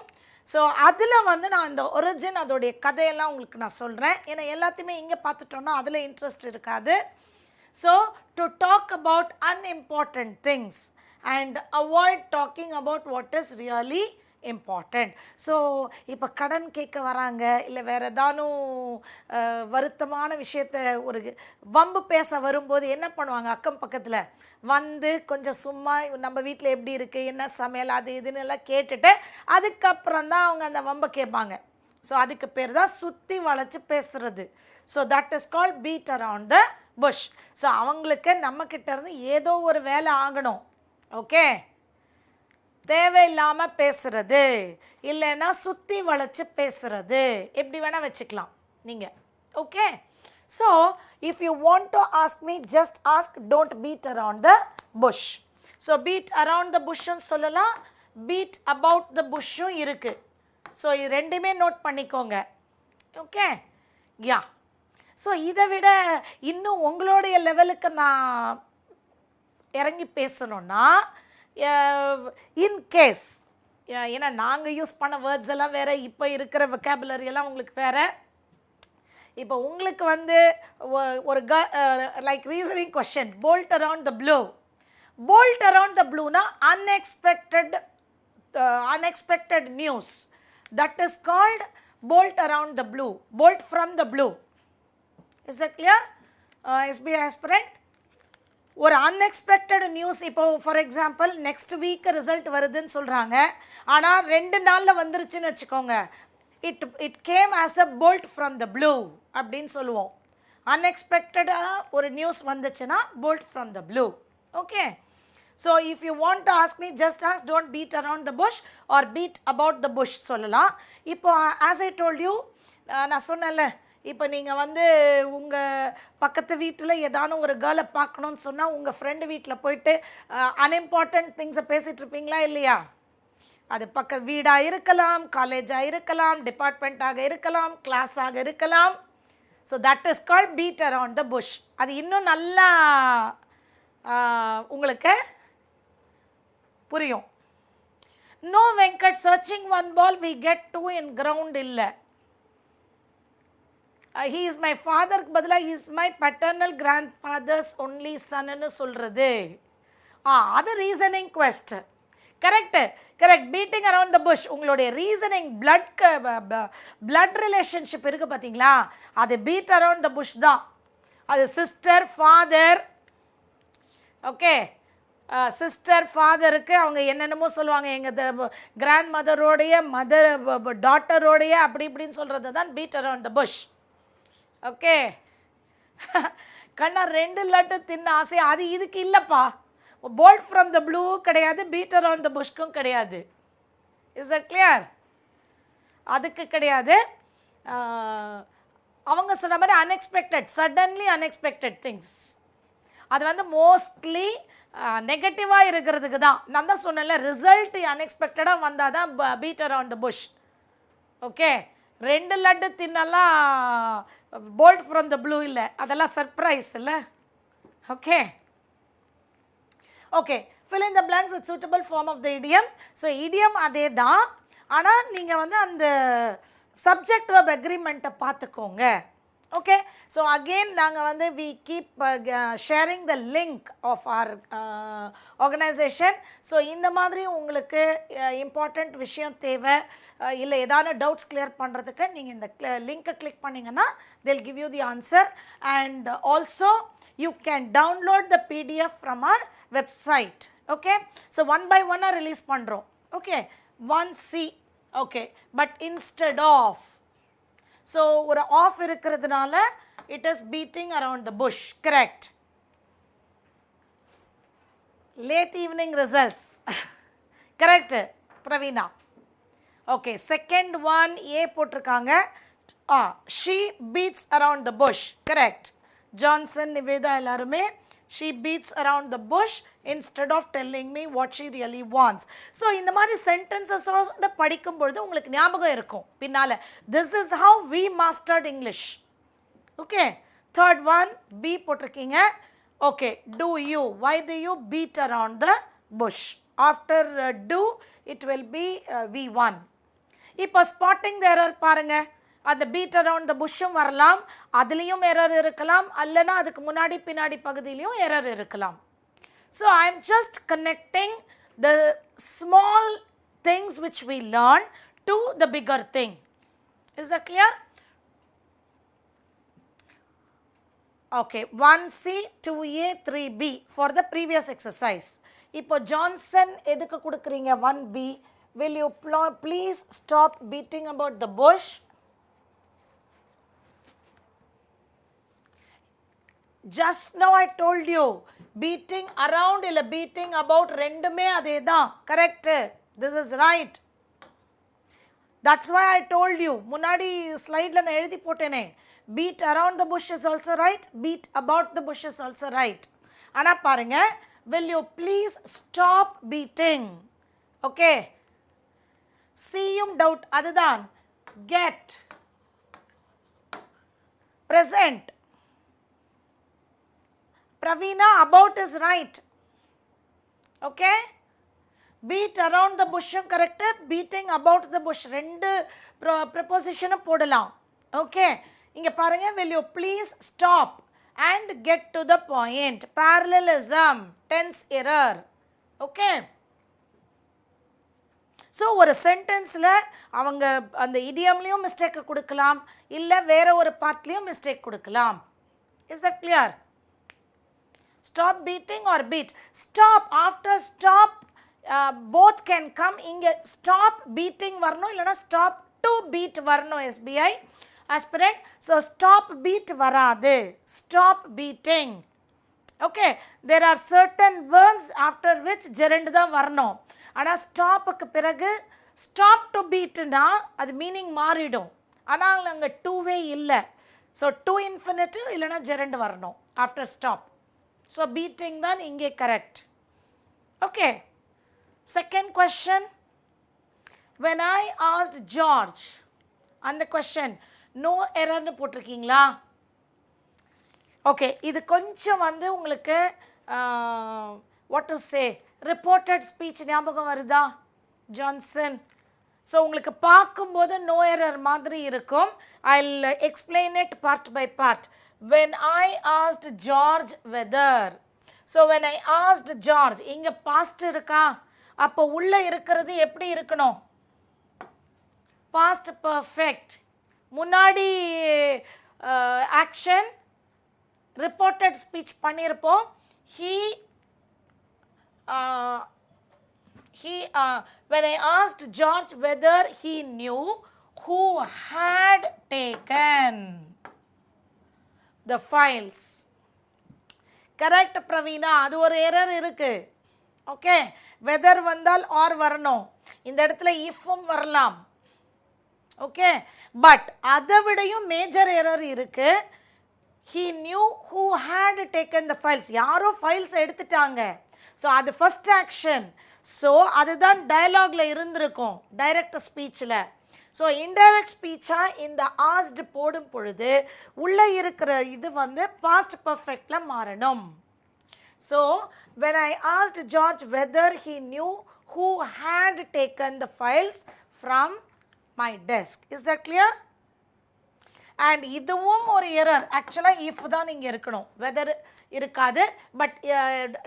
So அதில் வந்து நான் இந்த ஒரிஜின் அதோடைய கதையெல்லாம் உங்களுக்கு நான் சொல்கிறேன். ஏன்னா எல்லாத்தையுமே இங்கே பார்த்துட்டோன்னா அதில் இன்ட்ரெஸ்ட் இருக்காது. So to talk about unimportant things and avoid talking about what is really important. So இப்போ கடன் கேட்க வராங்க, இல்லை வேறு ஏதானும் வருத்தமான விஷயத்தை ஒரு வம்பு பேச வரும்போது என்ன பண்ணுவாங்க, அக்கம் பக்கத்தில் வந்து கொஞ்சம் சும்மா நம்ம வீட்டில் எப்படி இருக்குது, என்ன சமையல், அது இதுன்னு எல்லாம் கேட்டுட்டு அதுக்கப்புறம் தான் அவங்க அந்த வம்பை கேட்பாங்க. ஸோ அதுக்கு பேர் தான் சுற்றி வளைச்சி பேசுகிறது. So that is called beat around the bush. So அவங்களுக்கு நம்மக்கிட்ட இருந்து ஏதோ ஒரு வேலை ஆகணும். ஓகே, தேவையில்லாமல் பேசுறது, இல்லைன்னா சுற்றி வளைச்சி பேசுறது, எப்படி வேணால் வச்சுக்கலாம் நீங்கள். Okay, so if you want to ask me, just ask, don't beat around the bush. So beat around the புஷ்ஷுன்னு சொல்லலாம், பீட் அபவுட் த புஷ்ஷும் இருக்குது. ஸோ இது ரெண்டுமே நோட் பண்ணிக்கோங்க. ஓகே, யா. ஸோ இதை விட இன்னும் உங்களுடைய லெவலுக்கு நான் இறங்கி பேசணுன்னா, இன்கேஸ், ஏன்னா நாங்கள் யூஸ் பண்ண வேர்ட்ஸ் எல்லாம் வேறு, இப்போ இருக்கிற vocabulary எல்லாம் உங்களுக்கு வேறு. இப்போ உங்களுக்கு வந்து ஒரு like reasoning question, bolt around the blue. Bolt around the ப்ளூனா unexpected news. That is called bolt around the blue, bolt from the blue. Is that clear SBI aspirant? ஒரு அன்எக்ஸ்பெக்டட் நியூஸ், இப்போ for example next week result வருதுன்னு சொல்கிறாங்க, ஆனால் 2 நாளில் வந்துருச்சுன்னு வச்சுக்கோங்க, it came as a bolt from the blue அப்படின்னு சொல்லுவோம். அன்எக்ஸ்பெக்டடாக ஒரு நியூஸ் வந்துச்சுன்னா bolt from the blue. Okay, so if you want to ask me, just ask, don't beat around the bush or beat about the bush சொல்லலாம். இப்போ as I told you, நான் சொன்னேன்ல, இப்போ நீங்கள் வந்து உங்கள் பக்கத்து வீட்டில் ஏதானும் ஒரு கேர்ளை பார்க்கணுன்னு சொன்னால் உங்கள் ஃப்ரெண்டு வீட்டில் போயிட்டு அன்இம்பார்ட்டண்ட் திங்ஸை பேசிகிட்டு இருப்பீங்களா இல்லையா? அது பக்க வீடாக இருக்கலாம், காலேஜாக இருக்கலாம், டிபார்ட்மெண்ட்டாக இருக்கலாம், கிளாஸாக இருக்கலாம். So that is called beat around the bush. அது இன்னும் நல்லா உங்களுக்கு புரியும். No Venkat searching one ball we get 2 in ground இல்லை. he is my fatherக்கு பதிலாக he is my paternal grandfather's only sonன்னு சொல்கிறது. அது reasoning quest. Correct. Beating around the push, உங்களுடைய ரீசனிங் பிளட் ரிலேஷன்ஷிப் இருக்குது பார்த்தீங்களா, அது பீட் அரவுண்ட் த புஷ் தான். அது சிஸ்டர், ஃபாதர். ஓகே, சிஸ்டர், ஃபாதருக்கு அவங்க என்னென்னமோ சொல்லுவாங்க, எங்கள் கிராண்ட் மதரோடைய டாட்டரோடைய அப்படி இப்படின்னு சொல்கிறது தான் beat around the bush. Okay, கண்ணா 2 லட்டு தின்ன ஆசை, அது இதுக்கு இல்லைப்பா. போல்ட் ஃப்ரம் த ப்ளூ கிடையாது, பீட் அரவுண்ட் த புஷ்க்கும் கிடையாது. Is that clear? அதுக்கு கிடையாது. அவங்க சொன்ன மாதிரி அன்எக்ஸ்பெக்டட், சடன்லி அன்எக்ஸ்பெக்டட் திங்ஸ். அது வந்து மோஸ்ட்லி நெகட்டிவாக இருக்கிறதுக்கு தான். நான் தான் சொன்னேன்ல, ரிசல்ட் அன்எக்ஸ்பெக்டடாக வந்தால் தான் beat around the bush. Okay, 2 laddu தின்னெல்லாம் போல்ட் ஃப்ரம் த ப்ளூ இல்லை, அதெல்லாம் சர்ப்ரைஸ் இல்லை. Okay okay, fill in the blanks with suitable form of the idiom. So idiom அதே தான், ஆனால் நீங்கள் வந்து அந்த சப்ஜெக்ட் வெப் அக்ரிமெண்ட்டை பார்த்துக்கோங்க. ஓகே, ஸோ அகெயின் நாங்கள் வந்து we keep sharing the link of our organization. So இந்த மாதிரி உங்களுக்கு இம்பார்ட்டண்ட் விஷயம் தேவை இல்லை ஏதாவது டவுட்ஸ் கிளியர் பண்ணுறதுக்கு நீங்கள் இந்த லிங்க்கை கிளிக் பண்ணிங்கன்னா they'll give you the answer. And also you can download the PDF from our website. Okay, so one by one release பண்ணுறோம். Okay, 1C. Okay, but instead of, so ஒரு off இருக்கிறதுனால it is beating around the bush. Correct. Late evening results. Correct, Pravina. Okay, second one A போட்டிருக்காங்க. She beats around the bush. Correct. Johnson, Niveda எல்லாருமே she beats around the bush instead of telling me what she really wants. So இந்த மாதிரி sentences படிக்கும்பொழுது உங்களுக்கு ஞாபகம் இருக்கும் பின்னால. This is how we mastered English. Okay, third one B போட்டிருக்கீங்க. Okay, do you, why do you beat around the bush? After do it will be V1. இப்போ spotting the error பாருங்க. அந்த பீட் அரவுண்ட் த புஷ்ஷும் வரலாம், அதுலேயும் error இருக்கலாம், அல்லனா அதுக்கு முன்னாடி பின்னாடி பகுதியிலையும் எரர் இருக்கலாம். So I am just connecting the small things which we learn to the bigger thing. Is that clear? Okay, 1C 2A 3B for the previous exercise. இப்போ ஜான்சன் எதுக்கு கொடுக்குறீங்க? 1B. Will you please stop beating about the bush? Just now I told you, beating around illa beating about rendume adeda. Correct, this is right. That's why I told you munadi slide la na eludi potene, beat around the bush is also right, beat about the bush is also right. Ana parunga, will you please stop beating? Okay, seeyum doubt aduthan. Get, present. Pravina, about is right. Okay, beat around the bush correct, beating about the bush rendu preposition போடலாம். Okay, இங்க பாருங்க, will you please stop and get to the point. Parallelism, tense error. Okay, so ஒரு சென்டென்ஸில் அவங்க அந்த இடியம்லேயும் மிஸ்டேக்கை கொடுக்கலாம், இல்லை வேற ஒரு பார்ட்லேயும் மிஸ்டேக் கொடுக்கலாம். Is that clear? Stop beating or beat. Stop, after stop both can come. இங்கே stop beating வரணும், இல்லைனா stop to beat வரணும். SBI aspirant. So stop beat வராது, stop beating. Okay, there are certain words after which gerund தான் வரணும். ஆனால் ஸ்டாப்புக்கு பிறகு stop to பீட்னா அது மீனிங் மாறிடும். ஆனால் அங்கே டூவே இல்லை. ஸோ டு இன்ஃபினிட்டிவ் இல்லைனா ஜெரண்ட் வரணும் ஆஃப்டர் ஸ்டாப். ஸோ பீட்டிங் தான் இங்கே correct. Okay, second question. When I asked George, அந்த கொஸ்டின் நோ எரர்னு போட்டிருக்கீங்களா? ஓகே, இது கொஞ்சம் வந்து உங்களுக்கு what to say reported speech ஞாபகம் வருதா ஜான்சன்? ஸோ உங்களுக்கு பார்க்கும்போது நோ எரர் மாதிரி இருக்கும். I'll explain it part by part. When I asked George whether, so when I asked George, இங்கே பாஸ்ட் இருக்கா? அப்போ உள்ளே இருக்கிறது எப்படி இருக்கணும்? Past perfect. முன்னாடி ஆக்ஷன் ரிப்போர்ட்டட் ஸ்பீச் பண்ணியிருப்போம். When I asked George whether he knew who had taken the files. Correct, Pravina, அது ஒரு எரர் இருக்கு. ஓகே, வெதர் வந்தால் ஆர் வரணும். இந்த இடத்துல இஃப்பும் வரலாம். ஓகே, பட் அதை விடையும் மேஜர் எரர் இருக்கு. He knew who had taken the files. யாரோ ஃபைல்ஸ் எடுத்துட்டாங்க. ஸோ அது ஃபர்ஸ்ட் ஆக்ஷன். ஸோ அதுதான் டயலாக்ல இருந்திருக்கும், டைரக்ட் ஸ்பீச்சில். ஸோ இன்டைரக்ட் ஸ்பீச்சாக இந்த ஆஸ்ட் போடும் பொழுது உள்ளே இருக்கிற இது வந்து பாஸ்ட் பர்ஃபெக்டில் மாறணும். So when I asked George whether he knew who had taken the files from my desk. Is that clear? And இதுவும் ஒரு எரர். ஆக்சுவலாக இஃப் தான் இங்கே இருக்கணும், வெதர் இருக்காது. பட்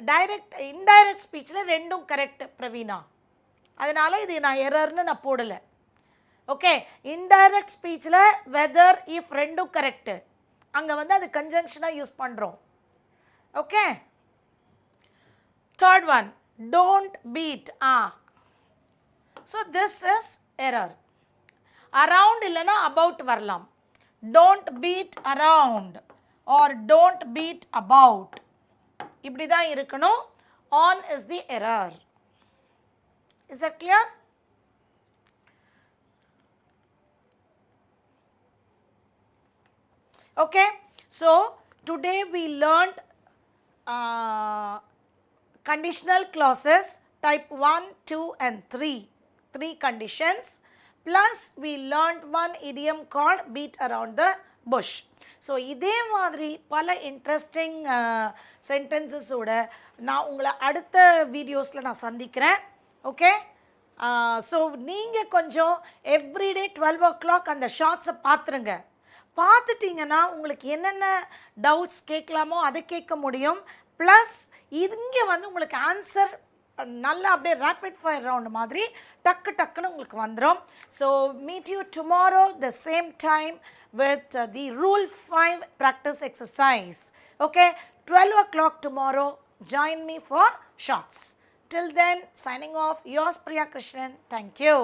டைரக்ட் இன்டைரக்ட் ஸ்பீச்சில் ரெண்டும் கரெக்ட் பிரவீனா, அதனால் இது நான் எரர்னு நான் போடலை. ஓகே, இன்டைரக்ட் ஸ்பீச்சில் வெதர் இஃப் ரெண்டும் கரெக்டு, அங்கே வந்து அது கன்ஜங்ஷனாக யூஸ் பண்ணுறோம். Okay, third one, don't beat. So this is error. Around இல்லைன்னா அபவுட் வரலாம். don't beat around or don't beat about, இப்படி தான் இருக்கணும். on is the error. Is that clear? Okay, so today we learned conditional clauses type 1, 2 and 3, 3 conditions. Plus we learned one idiom called beat around the bush. So இதே மாதிரி பல interesting சென்டென்சஸோட நான் உங்களை அடுத்த வீடியோஸில் நான் சந்திக்கிறேன். ஓகே, ஸோ நீங்கள் கொஞ்சம் எவ்ரிடே 12 o'clock அந்த ஷார்ட்ஸை பார்த்துருங்க. பார்த்துட்டிங்கன்னா உங்களுக்கு என்னென்ன டவுட்ஸ் கேட்கலாமோ அதை கேட்க முடியும். ப்ளஸ் இங்கே வந்து உங்களுக்கு ஆன்சர் நல்லா அப்படியே ரேபிட் ஃபயர் ரவுண்ட் மாதிரி டக்கு டக்குன்னு உங்களுக்கு வந்துடும். So meet you tomorrow the same time with the rule 5 practice exercise. Okay, 12 o'clock tomorrow. Join me for shots. Till then, signing off, yours Priya Krishnan. Thank you.